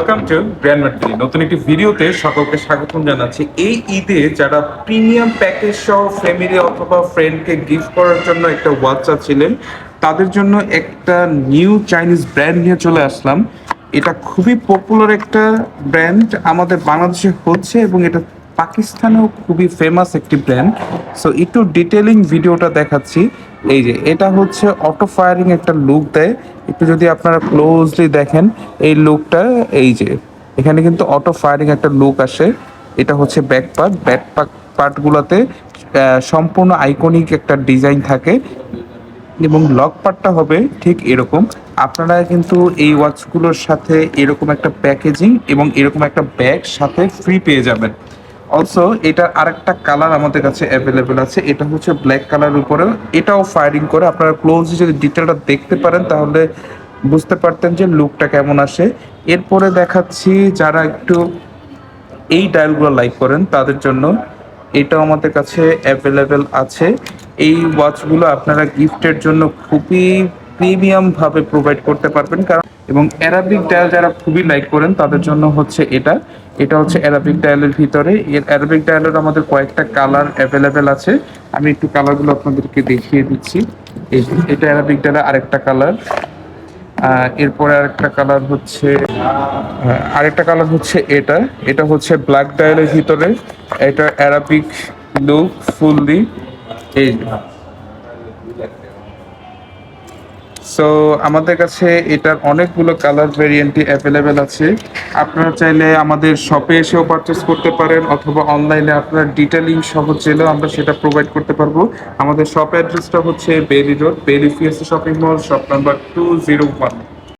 Welcome to grand ম্যাট্রি নতুন একটি ভিডিওতে সকলকে স্বাগতম জানাচ্ছি। এই ঈদে যারা প্রিমিয়াম প্যাকেজ সহ ফ্যামিলি অথবা ফ্রেন্ডকে গিফট করার জন্য একটা ওয়াচ চাচ্ছিলেন, তাদের জন্য একটা নিউ চাইনিজ ব্র্যান্ড নিয়ে চলে আসলাম। এটা খুবই পপুলার একটা ব্র্যান্ড আমাদের বাংলাদেশে হচ্ছে এবং এটা পাকিস্তানেও খুবই ফেমাস একটি ব্র্যান্ড। সো একটু ডিটেলিং ভিডিওটা দেখাচ্ছি। এই যে এটা হচ্ছে অটো ফায়ারিং একটা লুক দেয়। একটু যদি আপনারা ক্লোজলি দেখেন এই লুকটা, এই যে এখানে কিন্তু অটো ফায়ারিং একটা লুক আসে। এটা হচ্ছে ব্যাক পার্টগুলোতে সম্পূর্ণ আইকনিক একটা ডিজাইন থাকে এবং লক পার্টটা হবে ঠিক এরকম। আপনারা কিন্তু এই ওয়াচগুলোর সাথে এরকম একটা প্যাকেজিং এবং এরকম একটা ব্যাগ সাথে ফ্রি পেয়ে যাবেন। অলসো এটার আরেকটা কালার আমাদের কাছে অ্যাভেলেবেল আছে, এটা হচ্ছে ব্ল্যাক কালারের উপরেও এটাও ফায়ারিং করে। আপনারা ক্লোজলি যদি ডিটেলটা দেখতে পারেন তাহলে বুঝতে পারতেন যে লুকটা কেমন আসে। এরপরে দেখাচ্ছি যারা একটু এই ডায়ালগুলো লাইক করেন তাদের জন্য এটাও আমাদের কাছে অ্যাভেলেবেল আছে। এই ওয়াচগুলো আপনারা গিফটের জন্য খুবই প্রিমিয়াম ভাবে প্রোভাইড করতে পারবেন, কারণ এবং অ্যারাবিক ডায়াল যারা খুবই লাইক করেন তাদের জন্য হচ্ছে এটা হচ্ছে অ্যারাবিক ডায়ালের ভিতরে। এর অ্যারাবিক ডায়ালের আমাদের কয়েকটা কালার অ্যাভেলেবেল আছে, আমি একটু কালারগুলো আপনাদেরকে দেখিয়ে দিচ্ছি। এই যে এটা অ্যারাবিক ডায়ালের আরেকটা কালার। এরপরে আরেকটা কালার হচ্ছে এটা হচ্ছে ব্ল্যাক ডায়ালের ভিতরে। এটা অ্যারাবিক লুক ফুললি। এই সো আমাদের কাছে এটার অনেকগুলো কালার ভেরিয়েন্টই অ্যাভেলেবেল আছে। আপনারা চাইলে আমাদের শপে এসেও পারচেস করতে পারেন অথবা অনলাইনে আপনার ডিটেলিং সহ চাইলেও আমরা সেটা প্রোভাইড করতে পারবো। আমাদের শপ অ্যাড্রেসটা হচ্ছে বেলি রোড, বেলি ফিএসসি শপিং মল, শপ নাম্বার 201।